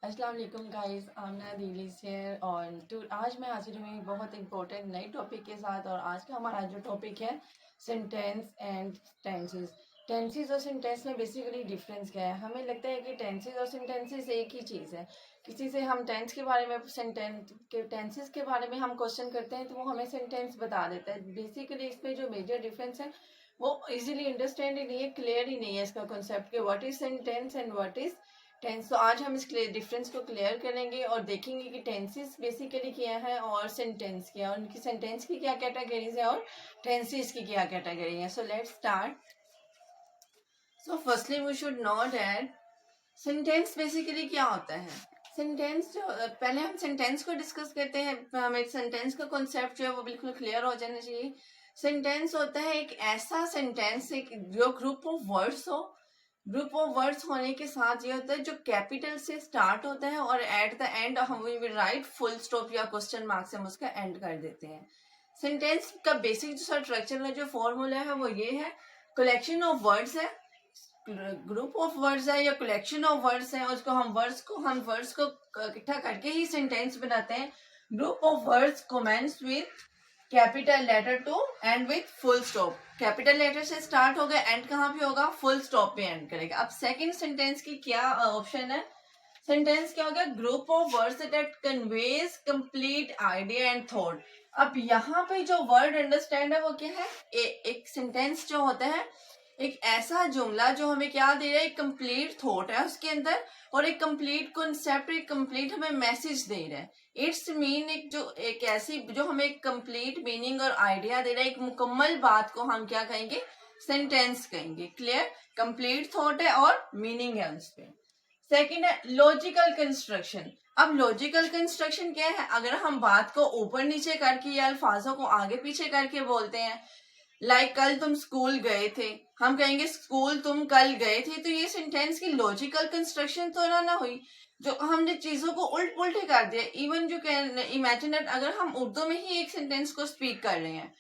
अस्सलाम वालेकुम गाइस, आमना दिल्ली से। और आज मैं हाजिर हुई बहुत इंपॉर्टेंट नई टॉपिक के साथ। और आज का हमारा जो टॉपिक है सेंटेंस एंड टेंसेस। टेंसेस और सेंटेंस में बेसिकली डिफरेंस क्या है? हमें लगता है कि टेंसेस और सेंटेंसेस एक ही चीज़ है। किसी से हम टेंस के बारे में टेंसेस के बारे में हम क्वेश्चन करते हैं तो वो हमें सेंटेंस बता देता है। बेसिकली इसमें जो मेजर डिफरेंस है वो इजीली अंडरस्टैंड ही नहीं है, क्लियर ही नहीं है इसका कॉन्सेप्ट कि what is sentence and what is tense. तो आज हम इस डिफरेंस को क्लियर करेंगे और देखेंगे कि टेंसेस बेसिकली क्या है और सेंटेंस क्या है, उनकी सेंटेंस की क्या कैटेगरीज है और टेंसेस की क्या कैटेगरी है। So let's start. So firstly we should know that sentence basically क्या होता है। सेंटेंस जो पहले हम सेंटेंस को डिस्कस करते हैं, हमें सेंटेंस का कॉन्सेप्ट जो है वो बिल्कुल क्लियर हो जाना चाहिए। सेंटेंस होता है एक ऐसा सेंटेंस, एक जो ग्रुप ऑफ वर्ड्स हो। ग्रुप ऑफ वर्ड्स होने के साथ ये होता है जो कैपिटल से स्टार्ट होता है और एट द एंड हम we will write full stop या क्वेश्चन मार्क से हम उसका एंड कर देते हैं। सेंटेंस का बेसिक जो स्ट्रक्चर है, जो फॉर्मूला है वो ये है। कलेक्शन ऑफ वर्ड्स है, ग्रुप ऑफ वर्ड्स है या कलेक्शन ऑफ वर्ड्स है, उसको हम वर्ड्स को इकट्ठा करके ही सेंटेंस बनाते हैं। Group of words commence with capital letter to end with full stop. Capital letter से स्टार्ट होगा, एंड कहाँ पे होगा? फुल स्टॉप पे एंड करेगा। अब सेकंड सेंटेंस की क्या ऑप्शन है? सेंटेंस क्या हो गया? Group of words that conveys complete idea and thought. अब यहाँ पे जो वर्ड अंडरस्टैंड है वो क्या है? एक सेंटेंस जो होता है एक ऐसा जुमला जो हमें क्या दे रहा है? एक कंप्लीट थॉट है उसके अंदर और एक कंप्लीट कॉन्सेप्ट, एक कंप्लीट हमें मैसेज दे रहा है। इट्स मीन एक ऐसी जो हमें एक कंप्लीट मीनिंग और आइडिया दे रहा है, एक मुकम्मल बात को हम क्या कहेंगे? सेंटेंस कहेंगे। क्लियर? कंप्लीट थॉट है और मीनिंग है उस पर। सेकेंड है लॉजिकल कंस्ट्रक्शन। अब लॉजिकल कंस्ट्रक्शन क्या है? अगर हम बात को ऊपर नीचे करके या अल्फाजों को आगे पीछे करके बोलते हैं, लाइक कल तुम स्कूल गए थे, हम कहेंगे स्कूल तुम कल गए थे, तो ये सेंटेंस की लॉजिकल कंस्ट्रक्शन तो ना हुई। जो हमने चीजों को उल्ट पुल्टे कर दिया। इवन जो इमेजिन दैट अगर हम उर्दू में ही एक सेंटेंस को स्पीक कर रहे हैं,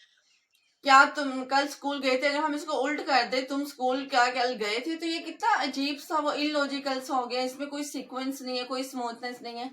क्या तुम कल स्कूल गए थे, अगर हम इसको उल्ट कर दे तुम स्कूल क्या कल गए थे, तो ये कितना अजीब सा वो इलॉजिकल सा हो गया। इसमें कोई सीक्वेंस नहीं है, कोई स्मूथनेस नहीं है।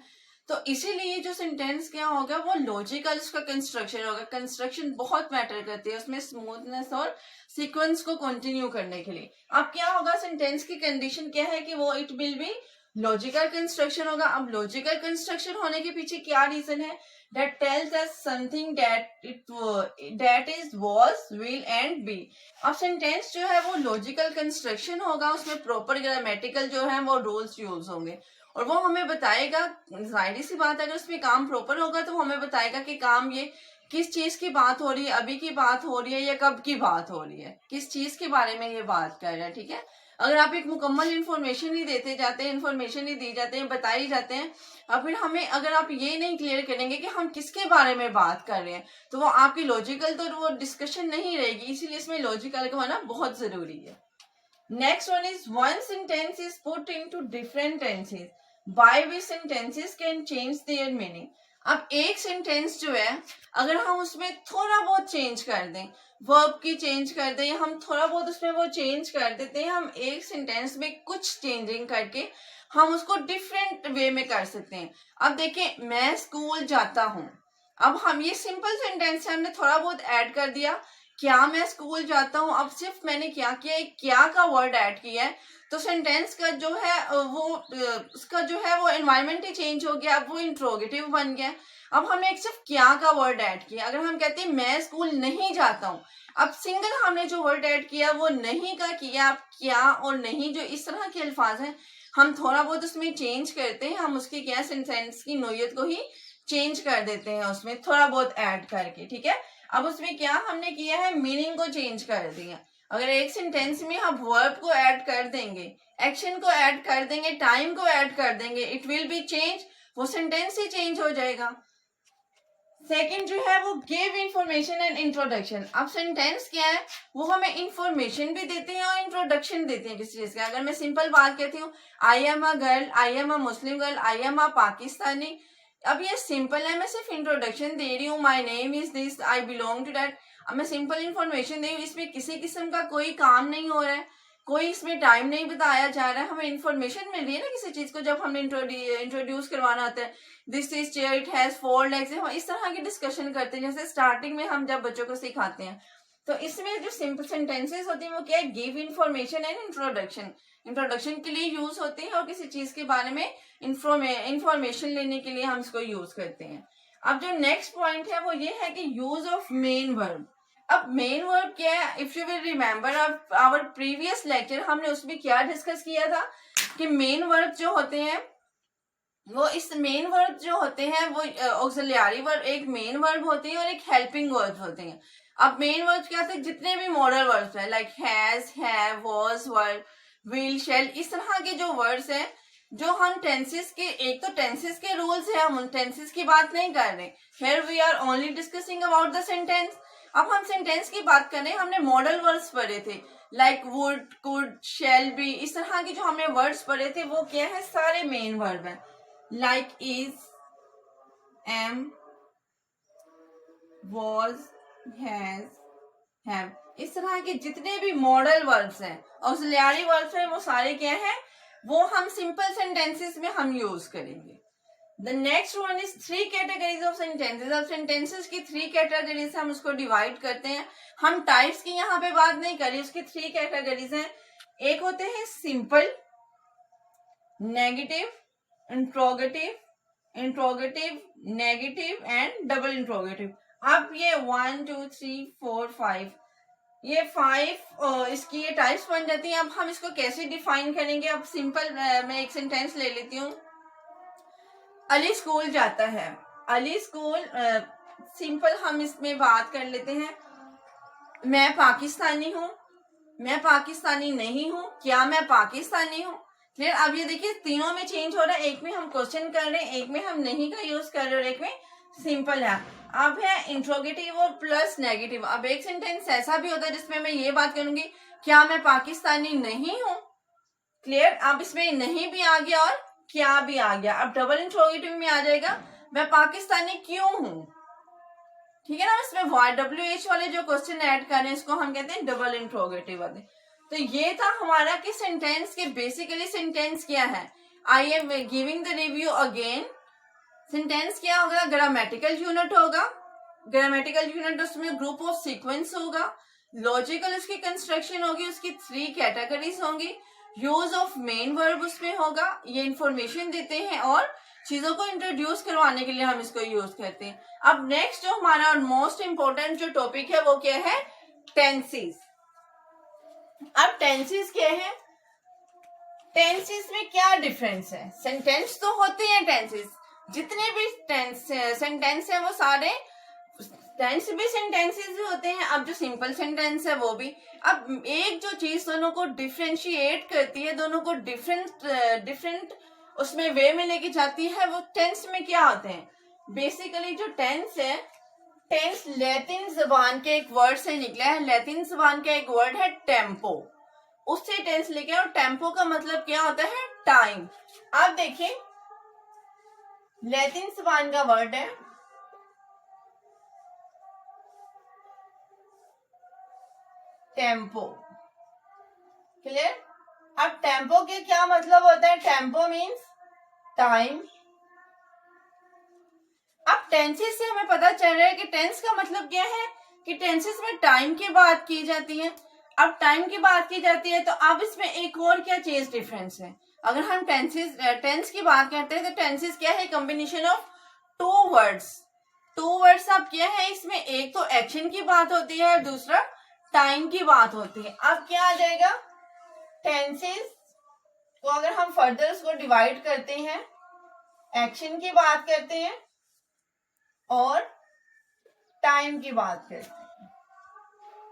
तो इसीलिए जो सेंटेंस क्या होगा वो लॉजिकल उसका कंस्ट्रक्शन होगा। कंस्ट्रक्शन बहुत मैटर करती है उसमें, स्मूथनेस और सीक्वेंस को कंटिन्यू करने के लिए। अब क्या होगा? सेंटेंस की कंडीशन क्या है कि वो it will be logical construction होगा। अब लॉजिकल कंस्ट्रक्शन होने के पीछे क्या रीजन है? that tells us something that is was will and be। अब सेंटेंस जो है वो लॉजिकल कंस्ट्रक्शन होगा, उसमें प्रॉपर ग्रामेटिकल जो है वो रूल्स यूज होंगे और वो हमें बताएगा। जाहिर सी बात है अगर उसमें काम प्रॉपर होगा तो हमें बताएगा कि काम ये किस चीज की बात हो रही है, अभी की बात हो रही है या कब की बात हो रही है, किस चीज के बारे में ये बात कर रहा है। ठीक है? अगर आप एक मुकम्मल इन्फॉर्मेशन नहीं देते जाते हैं, इन्फॉर्मेशन नहीं दी जाते हैं, बताई जाते हैं, और फिर हमें अगर आप ये नहीं क्लियर करेंगे कि हम किसके बारे में बात कर रहे हैं, तो वो आपकी लॉजिकल तो वो डिस्कशन नहीं रहेगी। इसीलिए इसमें लॉजिकल का होना बहुत जरूरी है। Next one is one sentence is put into different tenses by which sentences can change their meaning. अब एक सेंटेंस जो है अगर हम उसमें थोड़ा बहुत चेंज कर दें, वर्ब की चेंज कर दें, हम थोड़ा बहुत उसमें वो चेंज कर देते हैं, हम एक सेंटेंस में कुछ चेंजिंग करके हम उसको डिफरेंट वे में कर सकते हैं। अब देखें, मैं स्कूल जाता हूँ। अब हम ये सिंपल सेंटेंस है, हमने थोड़ा बहुत ऐड कर दिया। क्या मैं स्कूल जाता हूँ, अब सिर्फ मैंने क्या किया, एक क्या का वर्ड ऐड किया है, तो सेंटेंस का जो है वो उसका जो है वो एनवायरमेंट ही चेंज हो गया। अब वो इंट्रोगेटिव बन गया। अब हमने एक सिर्फ क्या का वर्ड ऐड किया। अगर हम कहते हैं मैं स्कूल नहीं जाता हूँ, अब सिंगल हमने जो वर्ड ऐड किया वो नहीं का किया। अब क्या और नहीं जो इस तरह के अल्फाज हैं, हम थोड़ा बहुत उसमें चेंज करते हैं, हम उसकी क्या सेंटेंस की नोयत को ही चेंज कर देते हैं उसमें थोड़ा बहुत ऐड करके। ठीक है? अब उसमें क्या हमने किया है? मीनिंग को चेंज कर दिया। अगर एक सेंटेंस में हम वर्ब को ऐड कर देंगे, एक्शन को ऐड कर देंगे, टाइम को ऐड कर देंगे, इट विल बी चेंज, वो सेंटेंस ही चेंज हो जाएगा। सेकंड जो है वो गिव इंफॉर्मेशन एंड इंट्रोडक्शन। अब सेंटेंस क्या है? वो हमें इंफॉर्मेशन भी देते हैं और इंट्रोडक्शन देते हैं किसी चीज का। अगर मैं सिंपल बात कहती हूँ, I am a girl, I am a Muslim girl, I am a Pakistani, अब ये सिंपल है, मैं सिर्फ इंट्रोडक्शन दे रही हूँ, my name is this, I belong to that. अब मैं सिंपल इंफॉर्मेशन दे रही हूँ, इसमें किसी किस्म का कोई काम नहीं हो रहा है, कोई इसमें टाइम नहीं बताया जा रहा है, हमें इंफॉर्मेशन मिल रही है ना किसी चीज को। जब हमने इंट्रोड्यूस करवाना होता है, this is chair, it has 4 legs, हम इस तरह की डिस्कशन करते हैं जैसे स्टार्टिंग में हम जब बच्चों को सिखाते हैं। तो इसमें जो सिंपल सेंटेंसेस होती हैं वो क्या है, give information and introduction, introduction के लिए यूज होते हैं और किसी चीज के बारे में इंफॉर्मेशन लेने के लिए हम इसको यूज करते हैं। अब जो नेक्स्ट पॉइंट है वो ये है कि यूज ऑफ मेन वर्ब। अब मेन वर्ब क्या है, if you will remember our previous lecture, हमने उसमें क्या डिस्कस किया था कि मेन वर्ब जो होते हैं वो, इस मेन वर्ब जो होते हैं वो ऑक्सिलियरी वर्ब, एक मेन वर्ब होती है और एक हेल्पिंग वर्ब होते हैं। अब मेन वर्ब क्या होते हैं, जितने भी मॉडल वर्ब्स हैं like has, have, was, were, will, shall, इस तरह के जो वर्ड्स हैं जो हम टेंसेस के, एक तो टेंसेस के रूल्स है, हम उन टेंसेस की बात नहीं कर रहे, here we are only discussing about the sentence. अब हम सेंटेंस की बात कर रहे हैं, हमने मॉडल वर्ड्स पढ़े थे like would, could, shall be, इस तरह के जो हमने वर्ड्स पढ़े थे वो क्या है, सारे मेन वर्ब हैं, like is, am, was, has, have, इस तरह के जितने भी मॉडल वर्ब्स हैं, ऑक्सिलियरी वर्ब्स हैं, वो सारे क्या हैं, वो हम सिंपल सेंटेंसेस में हम यूज करेंगे। The next one is 3 categories of sentences। अब sentences की 3 categories हम उसको डिवाइड करते हैं। हम टाइप्स की यहाँ पे बात नहीं करी, उसकी 3 categories हैं। एक होते हैं simple, negative, interrogative, interrogative, negative and double interrogative. अब ये 1 2 3 4 5, ये 5 इसकी ये टाइप्स बन जाती हैं। अब हम इसको कैसे डिफाइन करेंगे। अब सिंपल मैं एक सेंटेंस ले लेती हूँ, अली स्कूल जाता है। अली स्कूल, सिंपल हम इसमें बात कर लेते हैं, मैं पाकिस्तानी हूँ, मैं पाकिस्तानी नहीं हूँ, क्या मैं पाकिस्तानी हूँ। फिर अब ये देखिए तीनों में चेंज हो रहा है, एक में हम क्वेश्चन कर रहे हैं, एक में हम नहीं का यूज कर रहे हैं और एक में सिंपल है। अब है इंट्रोगेटिव और प्लस नेगेटिव। अब एक सेंटेंस ऐसा भी होता है जिसमें मैं ये बात करूंगी, क्या मैं पाकिस्तानी नहीं हूँ, क्लियर। अब इसमें नहीं भी आ गया और क्या भी आ गया। अब डबल इंट्रोगेटिव में आ जाएगा, मैं पाकिस्तानी क्यों हूं, ठीक है ना। इसमें YWH वाले जो क्वेश्चन ऐड कर रहे हैं इसको हम कहते हैं डबल इंट्रोगेटिव वाले। तो ये था हमारा कि सेंटेंस के बेसिकली सेंटेंस क्या है। I am giving the review again. Sentence क्या होगा, ग्रामेटिकल यूनिट होगा, ग्रामेटिकल यूनिट उसमें ग्रुप ऑफ सीक्वेंस होगा, लॉजिकल उसकी कंस्ट्रक्शन होगी, उसकी 3 कैटेगरीज होंगी, यूज ऑफ मेन वर्ब उसमें होगा, ये इंफॉर्मेशन देते हैं और चीजों को इंट्रोड्यूस करवाने के लिए हम इसको यूज करते हैं। अब नेक्स्ट जो हमारा मोस्ट इंपॉर्टेंट जो टॉपिक है वो क्या है, टेंसेस। अब टेंसेस क्या है, टेंसेस में क्या डिफरेंस है। सेंटेंस तो होते हैं टेंसेस, जितने भी सेंटेंस है वो सारे टेंस भी सेंटेंसेस भी होते हैं। अब जो सिंपल सेंटेंस है वो भी। अब एक जो चीज दोनों को डिफरेंशिएट करती है, दोनों को डिफरेंट उसमें वे में लेके जाती है, वो टेंस में क्या होते हैं। बेसिकली जो टेंस है, टेंस लैटिन जबान के एक वर्ड से निकला है। लैटिन जबान का एक वर्ड है टेम्पो, उससे टेंस लेके, और टेम्पो का मतलब क्या होता है, टाइम। अब देखिए लैटिन जबान का वर्ड है टेम्पो, क्लियर। अब टेम्पो के क्या मतलब होता है, टेम्पो मीन्स टाइम। अब टेंसेस से हमें पता चल रहा है कि टेंस का मतलब क्या है, कि टेंसेस में टाइम की बात की जाती है। अब टाइम की बात की जाती है तो अब इसमें एक और क्या चीज डिफरेंस है। अगर हम टेंस की बात करते हैं तो टेंसेस क्या है, कॉम्बिनेशन ऑफ 2 वर्ड्स। 2 वर्ड्स अब क्या है इसमें, एक तो एक्शन की बात होती है और दूसरा टाइम की बात होती है। अब क्या आ जाएगा, टेंसेस को अगर हम फर्दर उसको डिवाइड करते हैं, एक्शन की बात करते हैं और टाइम की बात करते हैं।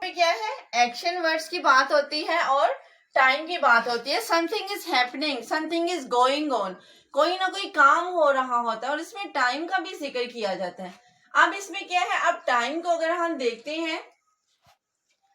क्या है, एक्शन वर्ड्स की बात होती है और टाइम की बात होती है। Something is happening, something is going on, कोई ना कोई काम हो रहा होता है और इसमें टाइम का भी जिक्र किया जाता है। अब इसमें क्या है, अब टाइम को अगर हम देखते हैं,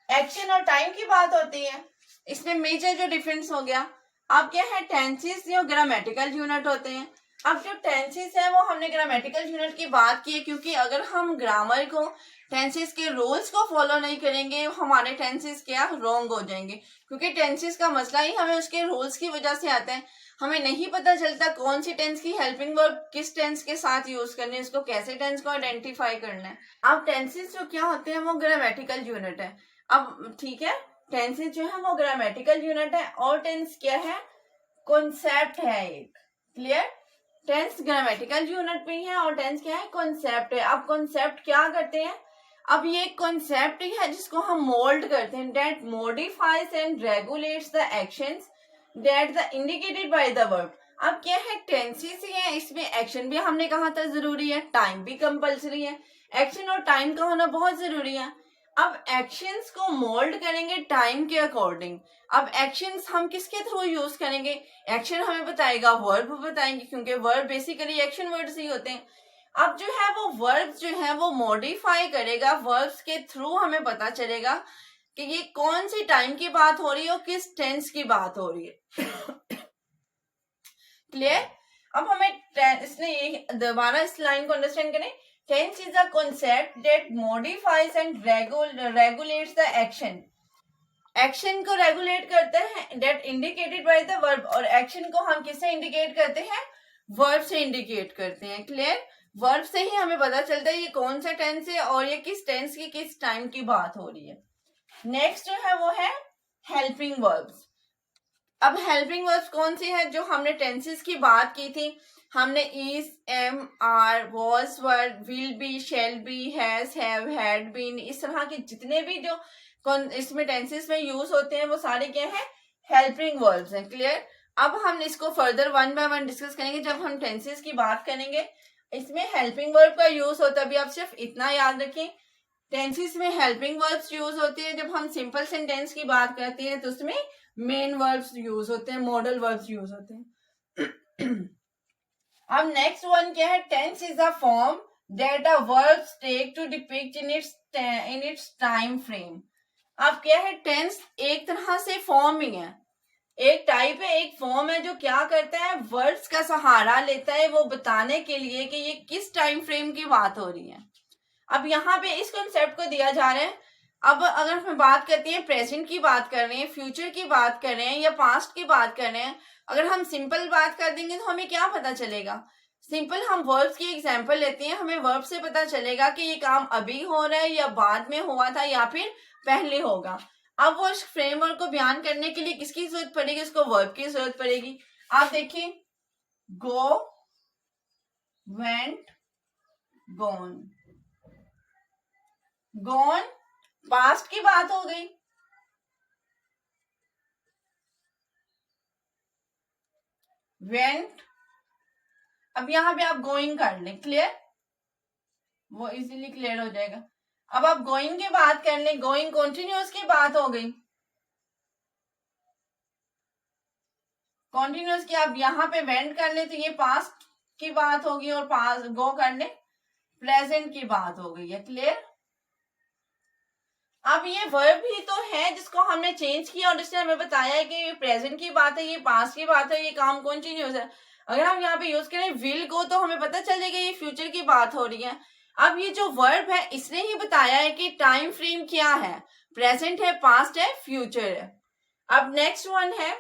एक्शन और टाइम की बात होती है, इसमें मेजर जो डिफरेंस हो गया। अब क्या है, टेंसेस जो ग्रामेटिकल यूनिट होते हैं, अब जो टेंसेस है वो हमने ग्रामेटिकल यूनिट की बात की है, क्योंकि अगर हम ग्रामर को टेंसेस के रूल्स को फॉलो नहीं करेंगे हमारे टेंसेस क्या रॉन्ग हो जाएंगे, क्योंकि टेंसेस का मसला ही हमें उसके रूल्स की वजह से आता है। हमें नहीं पता चलता कौन सी टेंस की हेल्पिंग वर्ब किस टेंस के साथ यूज करनी है, उसको कैसे टेंस को आइडेंटिफाई करना है। अब टेंसेस जो क्या होते हैं वो ग्रामेटिकल यूनिट है। अब ठीक है, टेंसेस जो है वो ग्रामेटिकल यूनिट है और टेंस क्या है, कॉन्सेप्ट है एक। क्लियर, टेंस ग्रामेटिकल यूनिट भी है और टेंस क्या है, कॉन्सेप्ट है। अब कॉन्सेप्ट क्या करते हैं, अब ये कॉन्सेप्ट ही है जिसको हम मोल्ड करते हैं, that modifies and regulates the actions that the indicated by the verb. अब क्या है, टेंसेस ही है, इसमें एक्शन भी हमने कहा था जरूरी है, टाइम भी कंपलसरी है, एक्शन और टाइम का होना बहुत जरूरी है। अब एक्शंस को मोल्ड करेंगे टाइम के अकॉर्डिंग। अब एक्शंस हम किसके थ्रू यूज करेंगे, एक्शन हमें बताएगा, वर्ब बताएंगे, क्योंकि वर्ब बेसिकली एक्शन वर्ड्स ही होते हैं। अब जो है वो वर्ब्स जो है वो मॉडिफाई करेगा, वर्ब्स के थ्रू हमें पता चलेगा कि ये कौन सी टाइम की बात हो रही है और किस टेंस की बात हो रही है। क्लियर, अब हमें इसने ये दोबारा इस लाइन को अंडरस्टैंड करें, tense is a concept that modifies and regulates the action. Action को रेगुलेट करते हैं that indicated by the verb, और एक्शन को हम किससे इंडिकेट करते हैं, वर्ब से इंडिकेट करते हैं। क्लियर, वर्ब से ही हमें पता चलता है ये कौन सा टेंस है और ये किस टेंस की किस टाइम की बात हो रही है। नेक्स्ट जो है वो है हेल्पिंग वर्ब्स। अब हेल्पिंग वर्ब्स कौन सी है, जो हमने टेंसेस की बात की थी, हमने is, am, are, was, were, will be, shall be, has, have, had, been, इस तरह के जितने भी जो इसमें टेंसेस में यूज होते हैं वो सारे क्या है, हेल्पिंग वर्ब्स हैं। क्लियर, अब हम इसको further one by one discuss करेंगे जब हम टेंसेस की बात करेंगे। इसमें हेल्पिंग वर्ब का यूज होता है, अभी आप सिर्फ इतना याद रखें, टेंसेस में हेल्पिंग वर्ब्स यूज होते हैं। जब हम सिंपल सेंटेंस की बात करते हैं तो उसमें मेन वर्ब्स यूज होते हैं, मॉडल वर्ब्स यूज होते हैं। अब नेक्स्ट वन क्या है, tense is a form that a verbs take to depict in its time frame. अब क्या है, टेंस एक तरह से फॉर्म ही है, एक टाइप है, एक फॉर्म है जो क्या करता है, वर्ड्स का सहारा लेता है वो बताने के लिए कि ये किस टाइम फ्रेम की बात हो रही है। अब यहाँ पे इस कॉन्सेप्ट को दिया जा रहा है। अब अगर हम बात करते हैं, प्रेजेंट की बात कर रहे हैं, फ्यूचर की बात कर रहे हैं या पास्ट की बात कर रहे हैं, अगर हम सिंपल बात कर देंगे तो हमें क्या पता चलेगा, सिंपल हम वर्ब्स की एग्जांपल लेते हैं, हमें वर्ब से पता चलेगा कि ये काम अभी हो रहा है या बाद में हुआ था या फिर पहले होगा। अब वो इस फ्रेमवर्क को बयान करने के लिए किसकी जरूरत पड़ेगी, उसको वर्ब की जरूरत पड़ेगी। आप देखिए, गो, वेंट, गोन, गॉन पास्ट की बात हो गई, वेंट, अब यहां पे आप गोइंग कर लें, क्लियर, वो इजीली क्लियर हो जाएगा। अब आप गोइंग की बात कर लें, गोइंग कॉन्टिन्यूस की बात हो गई, कॉन्टिन्यूस की आप यहां पे वेंट कर लें तो ये पास्ट की बात होगी, और पास गो कर लें प्रेजेंट की बात हो गई है। क्लियर, अब ये वर्ब ही तो है जिसको हमने चेंज किया और इसने हमें बताया है कि ये प्रेजेंट की बात है, ये पास्ट की बात है, ये काम कॉन्टिन्यूस है। अगर हम यहाँ पे यूज करें विल गो तो हमें पता चल जाएगा ये फ्यूचर की बात हो रही है। अब ये जो वर्ब है इसने ही बताया है कि टाइम फ्रेम क्या है, प्रेजेंट है, पास्ट है, फ्यूचर है। अब नेक्स्ट वन है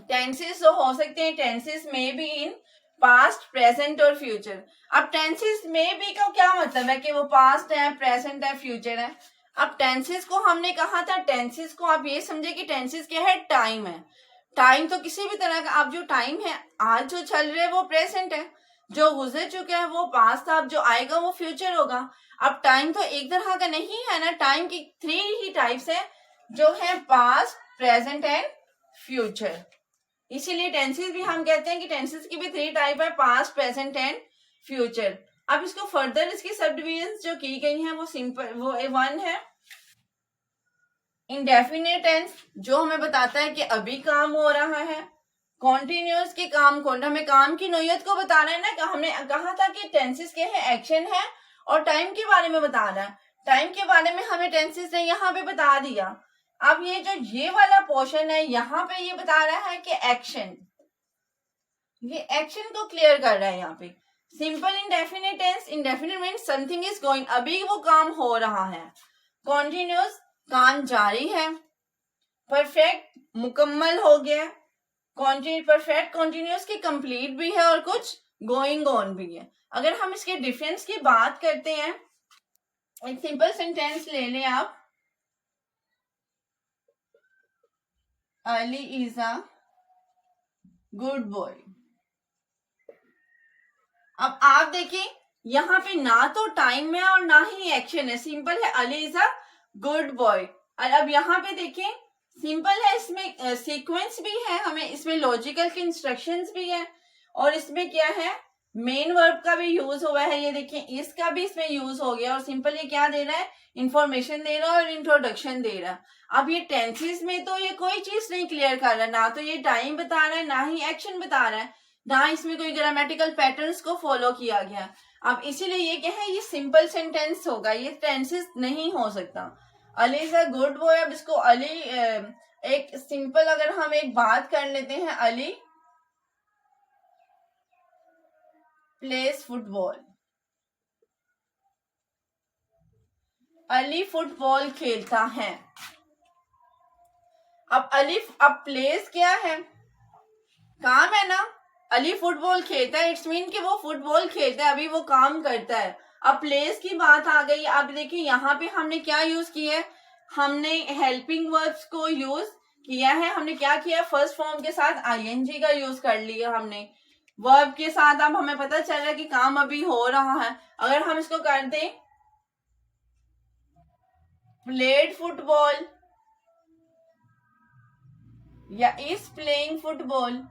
टेंसेस, तो हो सकते हैं टेंसेस में भी इन पास्ट, प्रेजेंट और फ्यूचर। अब टेंसेस में भी का क्या मतलब है कि वो पास्ट है, प्रेजेंट है, फ्यूचर है। अब टेंसेस को हमने कहा था, टेंसेस को आप ये समझे कि टेंसेस क्या है, टाइम है। टाइम तो किसी भी तरह का, अब जो टाइम है आज जो चल रहा है वो प्रेजेंट है, जो गुजर चुका है वो पास्ट था, अब जो आएगा वो फ्यूचर होगा। अब टाइम तो एक तरह का नहीं है ना, टाइम की 3 ही टाइप्स है, जो है पास्ट, प्रेजेंट एंड फ्यूचर। इसीलिए टेंसेस भी हम कहते हैं कि टेंसेस की भी 3 टाइप है, पास्ट, प्रेजेंट एंड फ्यूचर। अब इसको फर्दर इसकी सब डिविजन जो की गई हैं वो सिंपल, वो वन है इंडेफिनिट टेंस, जो हमें बताता है कि अभी काम हो रहा है। कॉन्टिन्यूस के काम को, हमें काम की नोयत को बता रहा है ना, हमने कहा था कि टेंसेस के है, एक्शन है और टाइम के बारे में बता रहा है। टाइम के बारे में हमें टेंसेस ने यहाँ पे बता दिया। अब ये जो ये वाला पोर्शन है यहाँ पे ये बता रहा है कि एक्शन, ये एक्शन को क्लियर कर रहा है यहाँ पे। Simple indefinite tense, indefinite means something is going, अभी वो काम हो रहा है। कॉन्टिन्यूस, काम जारी है। परफेक्ट, मुकम्मल हो गया। परफेक्ट कॉन्टिन्यूस की कंप्लीट भी है और कुछ गोइंग ऑन भी है। अगर हम इसके डिफरेंस की बात करते हैं, एक सिंपल सेंटेंस ले लें आप, Ali is a good boy. अब आप देखिए यहाँ पे ना तो टाइम है और ना ही एक्शन है, सिंपल है Ali is a good boy. और अब यहाँ पे देखिए सिंपल है, इसमें सीक्वेंस भी है, हमें इसमें लॉजिकल की इंस्ट्रक्शंस भी है, और इसमें क्या है मेन वर्ब का भी यूज हुआ है। ये देखिए इसका भी इसमें यूज हो गया, और सिंपल ये क्या दे रहा है, इंफॉर्मेशन दे रहा है और इंट्रोडक्शन दे रहा है। अब ये टेंसेस में तो ये कोई चीज नहीं क्लियर कर रहा है, ना तो ये टाइम बता रहा है ना ही एक्शन बता रहा है, ना इसमें कोई ग्रामेटिकल पैटर्न्स को फॉलो किया गया। अब इसीलिए ये क्या है, ये सिंपल सेंटेंस होगा, ये टेंसेस नहीं हो सकता। Ali is a good boy, अब इसको अली एक सिंपल अगर हम एक बात कर लेते हैं, Ali place football, Ali football खेलता है। अब अली, अब प्लेस क्या है, काम है ना, अली फुटबॉल खेलता है, इट्स मीन कि वो फुटबॉल खेलता है, अभी वो काम करता है। अब प्लेस की बात आ गई। अब देखिए यहाँ पे हमने क्या यूज किया है, हमने हेल्पिंग वर्ब्स को यूज किया है। हमने क्या किया, फर्स्ट फॉर्म के साथ आईएनजी का यूज कर लिया हमने वर्ब के साथ। अब हमें पता चल रहा है कि काम अभी हो रहा है। अगर हम इसको कर दें प्लेड फुटबॉल या इज प्लेइंग फुटबॉल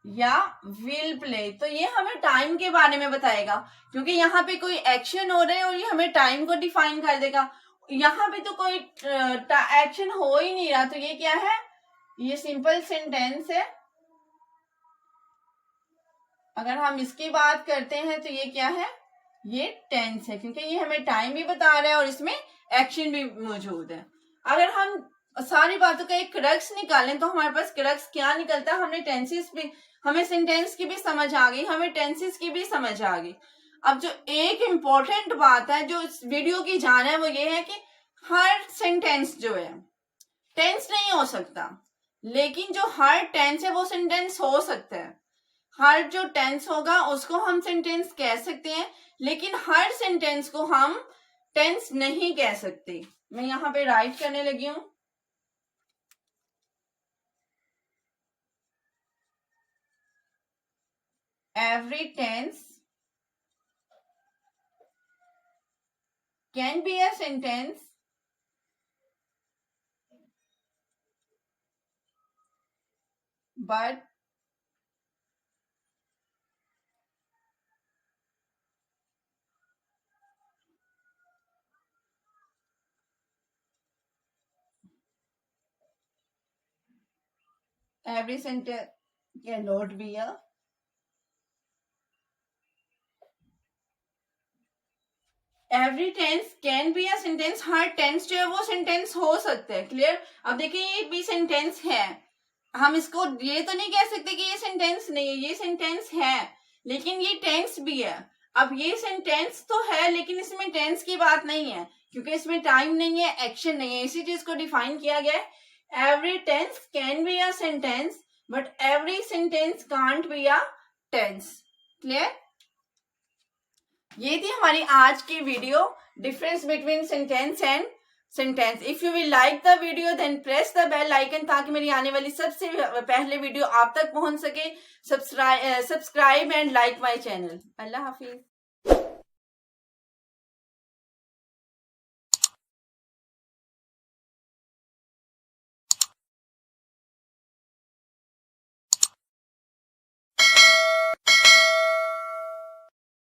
या विल प्ले, तो ये हमें टाइम के बारे में बताएगा, क्योंकि यहाँ पे कोई एक्शन हो रहा है और ये हमें टाइम को डिफाइन कर देगा। यहाँ पे तो कोई एक्शन हो ही नहीं रहा, तो ये क्या है, ये सिंपल सेंटेंस है। अगर हम इसकी बात करते हैं तो ये क्या है, ये टेंस है, क्योंकि ये हमें टाइम भी बता रहा है और इसमें एक्शन भी मौजूद है। अगर हम सारी बातों का एक क्रक्स निकालें तो हमारे पास क्रक्स क्या निकलता है, हमने टेंसेस भी, हमें सेंटेंस की भी समझ आ गई, हमें टेंसेस की भी समझ आ गई। अब जो एक इम्पोर्टेंट बात है जो इस वीडियो की जान है वो ये है कि हर सेंटेंस जो है टेंस नहीं हो सकता, लेकिन जो हर टेंस है वो सेंटेंस हो सकता है। हर जो टेंस होगा उसको हम सेंटेंस कह सकते हैं, लेकिन हर सेंटेंस को हम टेंस नहीं कह सकते। मैं यहाँ पे राइट करने लगी हूं, every tense can be a sentence but every sentence cannot be a every tense can be a sentence, हर टेंस जो है वो सेंटेंस हो सकता है। क्लियर। अब देखिए ये भी सेंटेंस है, हम इसको ये तो नहीं कह सकते कि ये सेंटेंस नहीं है, ये सेंटेंस है लेकिन ये टेंस भी है। अब ये सेंटेंस तो है लेकिन इसमें टेंस की बात नहीं है, क्योंकि इसमें टाइम नहीं है, एक्शन नहीं है, इसी चीज को डिफाइन किया गया है। Every tense can be a sentence but every sentence can't be a tense. Clear. ये थी हमारी आज की video, difference between sentence and sentence. If you will like the video then press the bell icon, ताकि मेरी आने वाली सबसे पहले वीडियो आप तक पहुंच सके। Subscribe and like my channel. Allah Hafiz.